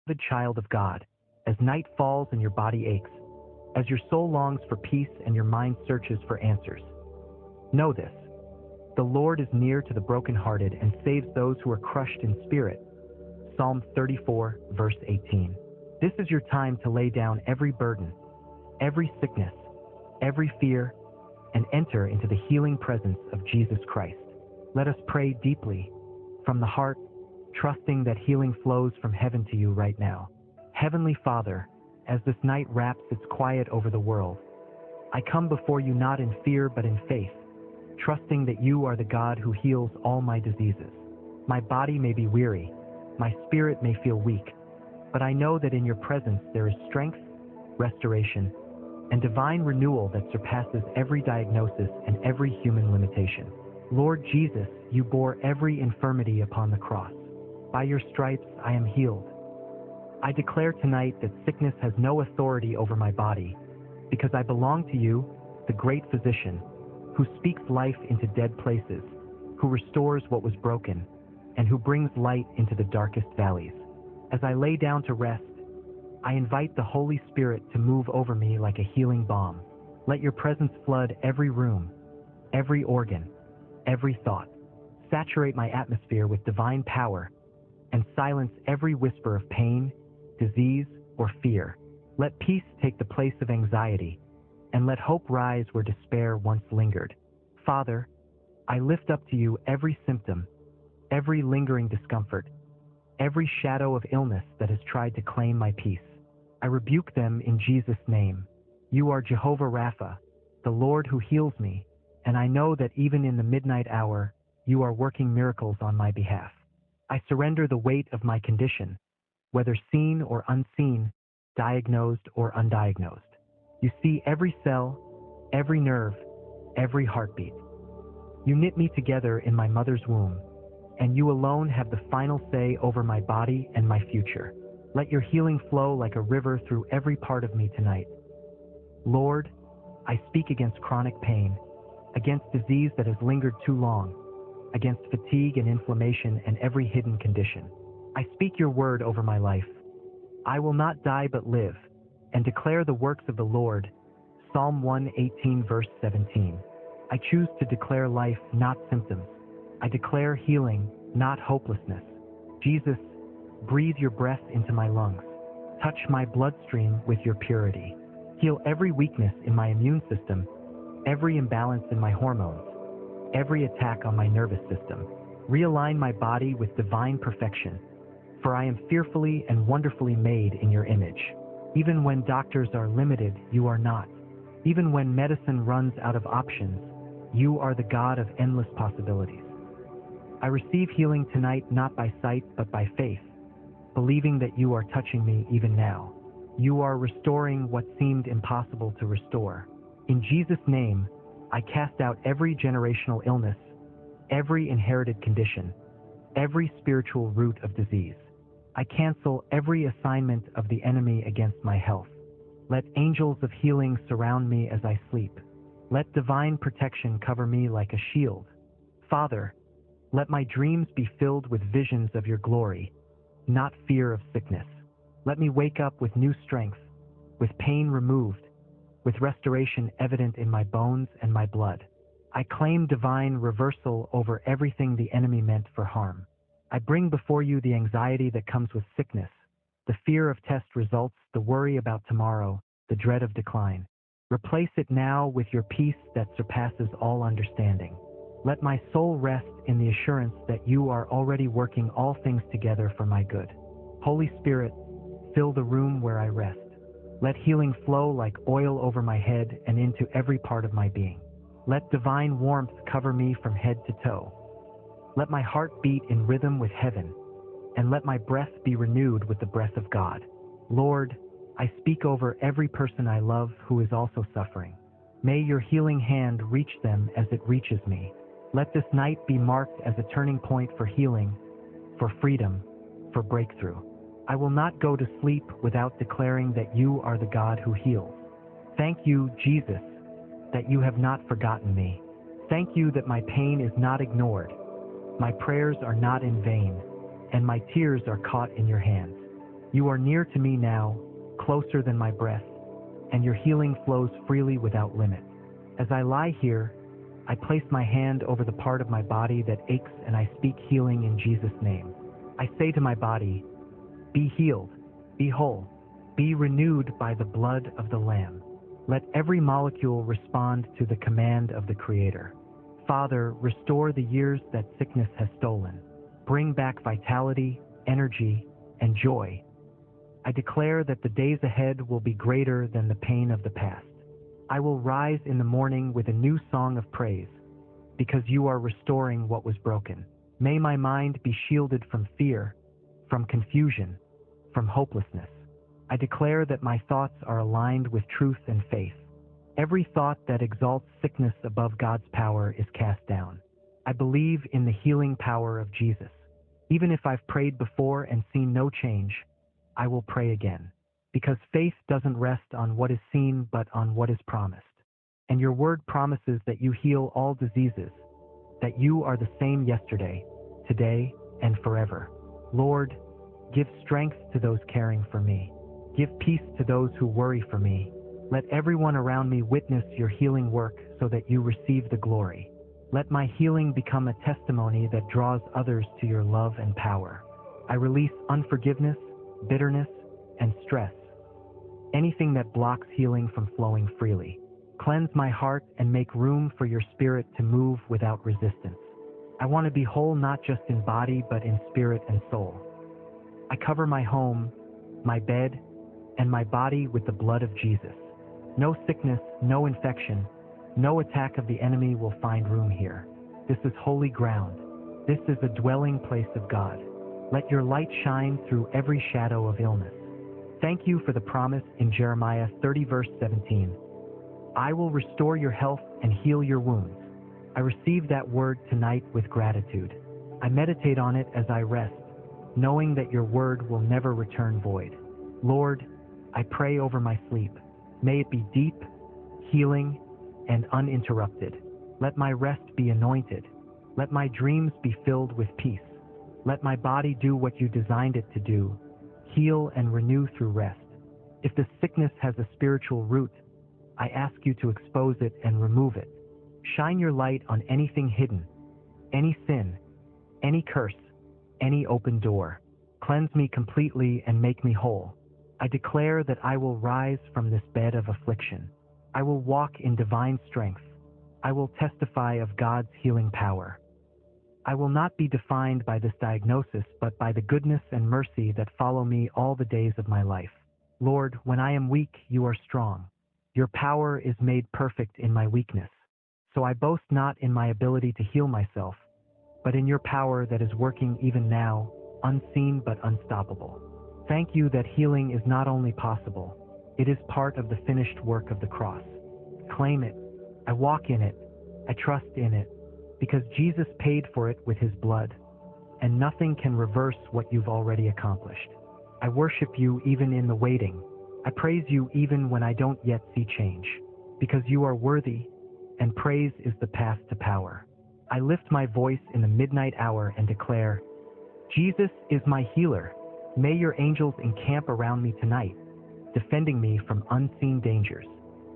beloved child of God, as night falls and your body aches, as your soul longs for peace and your mind searches for answers. Know this: the Lord is near to the brokenhearted and saves those who are crushed in spirit. Psalm 34, verse 18. This is your time to lay down every burden, every sickness, every fear, and enter into the healing presence of Jesus Christ. Let us pray deeply, from the heart, trusting that healing flows from heaven to you right now. Heavenly Father, as this night wraps its quiet over the world, I come before you not in fear but in faith, trusting that you are the God who heals all my diseases. My body may be weary, my spirit may feel weak, but I know that in your presence there is strength, restoration, and divine renewal that surpasses every diagnosis and every human limitation. Lord Jesus, you bore every infirmity upon the cross. By your stripes I am healed. I declare tonight that sickness has no authority over my body, because I belong to you, the great physician, who speaks life into dead places, who restores what was broken, and who brings light into the darkest valleys. As I lay down to rest, I invite the Holy Spirit to move over me like a healing balm. Let your presence flood every room, every organ, every thought. Saturate my atmosphere with divine power and silence every whisper of pain, disease, or fear. Let peace take the place of anxiety, and let hope rise where despair once lingered. Father, I lift up to you every symptom, every lingering discomfort, every shadow of illness that has tried to claim my peace. I rebuke them in Jesus' name. You are Jehovah Rapha, the Lord who heals me, and I know that even in the midnight hour, you are working miracles on my behalf. I surrender the weight of my condition, whether seen or unseen, diagnosed or undiagnosed. You see every cell, every nerve, every heartbeat. You knit me together in my mother's womb, and you alone have the final say over my body and my future. Let your healing flow like a river through every part of me tonight. Lord, I speak against chronic pain, against disease that has lingered too long, against fatigue and inflammation and every hidden condition. I speak your word over my life. I will not die but live, and declare the works of the Lord. Psalm 118, verse 17. I choose to declare life, not symptoms. I declare healing, not hopelessness. Jesus, breathe your breath into my lungs. Touch my bloodstream with your purity. Heal every weakness in my immune system, every imbalance in my hormones, every attack on my nervous system. Realign my body with divine perfection, for I am fearfully and wonderfully made in your image. Even when doctors are limited, you are not. Even when medicine runs out of options, you are the God of endless possibilities. I receive healing tonight not by sight but by faith, believing that you are touching me even now. You are restoring what seemed impossible to restore. In Jesus' name, I cast out every generational illness, every inherited condition, every spiritual root of disease. I cancel every assignment of the enemy against my health. Let angels of healing surround me as I sleep. Let divine protection cover me like a shield. Father, let my dreams be filled with visions of your glory, not fear of sickness. Let me wake up with new strength, with pain removed, with restoration evident in my bones and my blood. I claim divine reversal over everything the enemy meant for harm. I bring before you the anxiety that comes with sickness, the fear of test results, the worry about tomorrow, the dread of decline. Replace it now with your peace that surpasses all understanding. Let my soul rest in the assurance that you are already working all things together for my good. Holy Spirit, fill the room where I rest. Let healing flow like oil over my head and into every part of my being. Let divine warmth cover me from head to toe. Let my heart beat in rhythm with heaven, and let my breath be renewed with the breath of God. Lord, I speak over every person I love who is also suffering. May your healing hand reach them as it reaches me. Let this night be marked as a turning point for healing, for freedom, for breakthrough. I will not go to sleep without declaring that you are the God who heals. Thank you, Jesus, that you have not forgotten me. Thank you that my pain is not ignored, my prayers are not in vain, and my tears are caught in your hands. You are near to me now, closer than my breath, and your healing flows freely without limit. As I lie here, I place my hand over the part of my body that aches and I speak healing in Jesus' name. I say to my body, be healed, be whole, be renewed by the blood of the Lamb. Let every molecule respond to the command of the Creator. Father, restore the years that sickness has stolen. Bring back vitality, energy, and joy. I declare that the days ahead will be greater than the pain of the past. I will rise in the morning with a new song of praise, because you are restoring what was broken. May my mind be shielded from fear, from confusion, from hopelessness. I declare that my thoughts are aligned with truth and faith. Every thought that exalts sickness above God's power is cast down. I believe in the healing power of Jesus. Even if I've prayed before and seen no change, I will pray again, because faith doesn't rest on what is seen but on what is promised. And your word promises that you heal all diseases, that you are the same yesterday, today, and forever. Lord, give strength to those caring for me. Give peace to those who worry for me. Let everyone around me witness your healing work so that you receive the glory. Let my healing become a testimony that draws others to your love and power. I release unforgiveness, bitterness, and stress. Anything that blocks healing from flowing freely. Cleanse my heart and make room for your spirit to move without resistance. I want to be whole not just in body but in spirit and soul. I cover my home, my bed, and my body with the blood of Jesus. No sickness, no infection, no attack of the enemy will find room here. This is holy ground. This is a dwelling place of God. Let your light shine through every shadow of illness. Thank you for the promise in Jeremiah 30 verse 17. I will restore your health and heal your wounds. I receive that word tonight with gratitude. I meditate on it as I rest, knowing that your word will never return void. Lord, I pray over my sleep. May it be deep, healing, and uninterrupted. Let my rest be anointed. Let my dreams be filled with peace. Let my body do what you designed it to do, heal and renew through rest. If the sickness has a spiritual root, I ask you to expose it and remove it. Shine your light on anything hidden, any sin, any curse, any open door. Cleanse me completely and make me whole. I declare that I will rise from this bed of affliction. I will walk in divine strength. I will testify of God's healing power. I will not be defined by this diagnosis, but by the goodness and mercy that follow me all the days of my life. Lord, when I am weak, you are strong. Your power is made perfect in my weakness. So I boast not in my ability to heal myself, but in your power that is working even now, unseen but unstoppable. Thank you that healing is not only possible, it is part of the finished work of the cross. Claim it. I walk in it. I trust in it, because Jesus paid for it with his blood, and nothing can reverse what you've already accomplished. I worship you even in the waiting. I praise you even when I don't yet see change, because you are worthy, and praise is the path to power. I lift my voice in the midnight hour and declare, Jesus is my healer. May your angels encamp around me tonight, defending me from unseen dangers.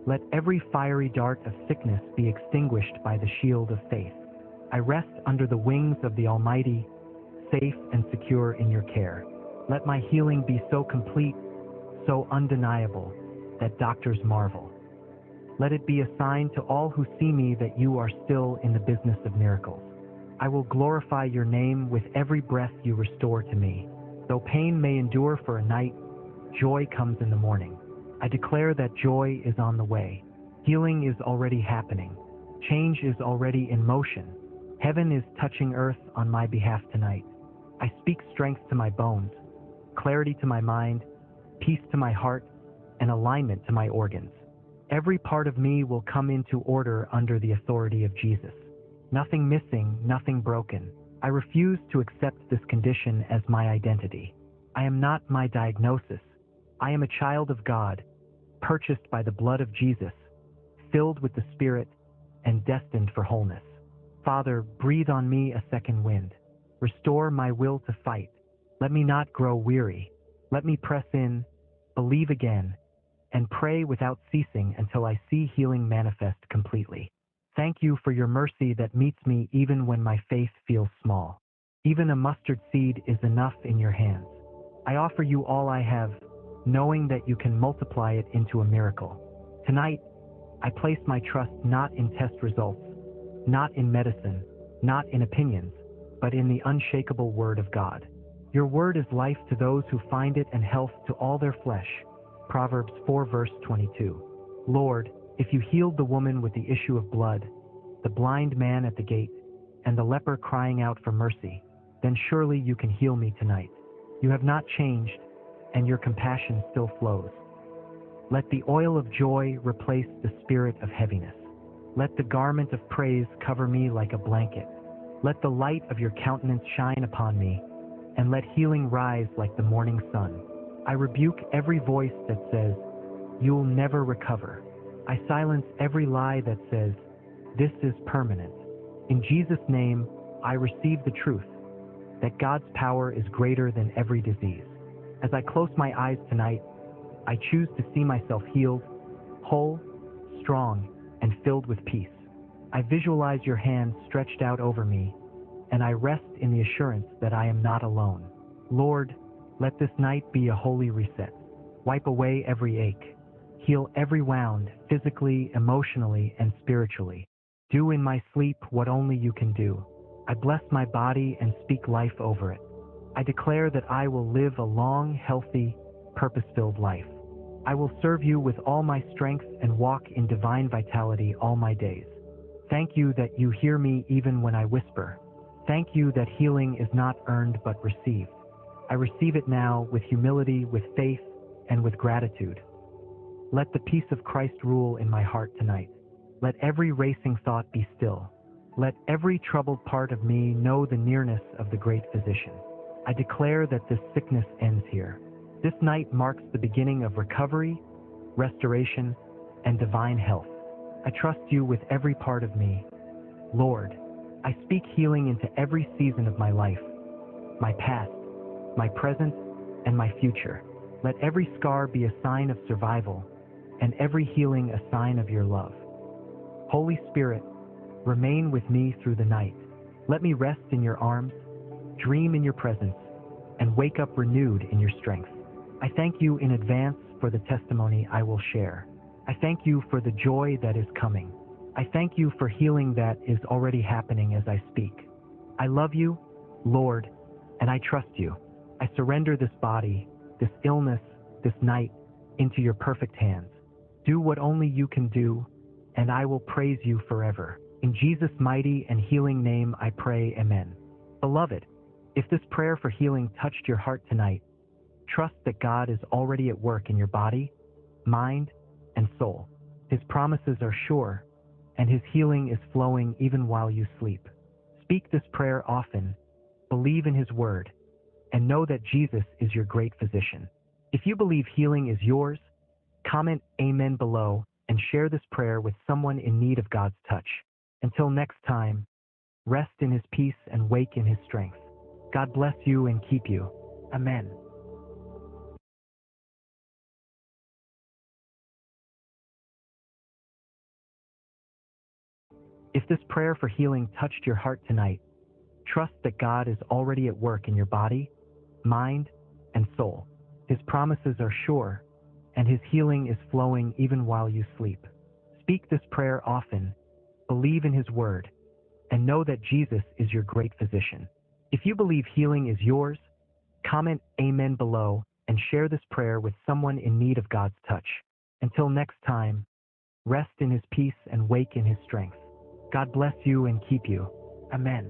Let every fiery dart of sickness be extinguished by the shield of faith. I rest under the wings of the Almighty, safe and secure in your care. Let my healing be so complete, so undeniable, that doctors marvel. Let it be a sign to all who see me that you are still in the business of miracles. I will glorify your name with every breath you restore to me. Though pain may endure for a night, joy comes in the morning. I declare that joy is on the way. Healing is already happening. Change is already in motion. Heaven is touching earth on my behalf tonight. I speak strength to my bones, clarity to my mind, peace to my heart, and alignment to my organs. Every part of me will come into order under the authority of Jesus. Nothing missing, nothing broken. I refuse to accept this condition as my identity. I am not my diagnosis. I am a child of God, purchased by the blood of Jesus, filled with the Spirit, and destined for wholeness. Father, breathe on me a second wind. Restore my will to fight. Let me not grow weary. Let me press in, believe again, and pray without ceasing until I see healing manifest completely. Thank you for your mercy that meets me even when my faith feels small. Even a mustard seed is enough in your hands. I offer you all I have, knowing that you can multiply it into a miracle. Tonight, I place my trust not in test results, not in medicine, not in opinions, but in the unshakable word of God. Your word is life to those who find it and health to all their flesh. Proverbs 4 verse 22. Lord, if you healed the woman with the issue of blood, the blind man at the gate, and the leper crying out for mercy, then surely you can heal me tonight. You have not changed, and your compassion still flows. Let the oil of joy replace the spirit of heaviness. Let the garment of praise cover me like a blanket. Let the light of your countenance shine upon me, and let healing rise like the morning sun. I rebuke every voice that says, "You'll never recover." I silence every lie that says, "This is permanent." In Jesus' name, I receive the truth that God's power is greater than every disease. As I close my eyes tonight, I choose to see myself healed, whole, strong, and filled with peace. I visualize your hand stretched out over me, and I rest in the assurance that I am not alone. Lord, let this night be a holy reset. Wipe away every ache. Heal every wound, physically, emotionally, and spiritually. Do in my sleep what only you can do. I bless my body and speak life over it. I declare that I will live a long, healthy, purpose-filled life. I will serve you with all my strength and walk in divine vitality all my days. Thank you that you hear me even when I whisper. Thank you that healing is not earned but received. I receive it now with humility, with faith, and with gratitude. Let the peace of Christ rule in my heart tonight. Let every racing thought be still. Let every troubled part of me know the nearness of the great physician. I declare that this sickness ends here. This night marks the beginning of recovery, restoration, and divine health. I trust you with every part of me. Lord, I speak healing into every season of my life, my past, my present, and my future. Let every scar be a sign of survival, and every healing a sign of your love. Holy Spirit, remain with me through the night. Let me rest in your arms, dream in your presence, and wake up renewed in your strength. I thank you in advance for the testimony I will share. I thank you for the joy that is coming. I thank you for healing that is already happening as I speak. I love you, Lord, and I trust you. I surrender this body, this illness, this night, into your perfect hands. Do what only you can do, and I will praise you forever. In Jesus' mighty and healing name I pray, amen. Beloved, if this prayer for healing touched your heart tonight, trust that God is already at work in your body, mind, and soul. His promises are sure, and his healing is flowing even while you sleep. Speak this prayer often, believe in his word, and know that Jesus is your great physician. If you believe healing is yours, comment amen below and share this prayer with someone in need of God's touch. Until next time, rest in his peace and wake in his strength. God bless you and keep you. Amen. If this prayer for healing touched your heart tonight, trust that God is already at work in your body, mind, and soul. His promises are sure, and his healing is flowing even while you sleep. Speak this prayer often, believe in his word, and know that Jesus is your great physician. If you believe healing is yours, comment amen below and share this prayer with someone in need of God's touch. Until next time, rest in his peace and wake in his strength. God bless you and keep you. Amen.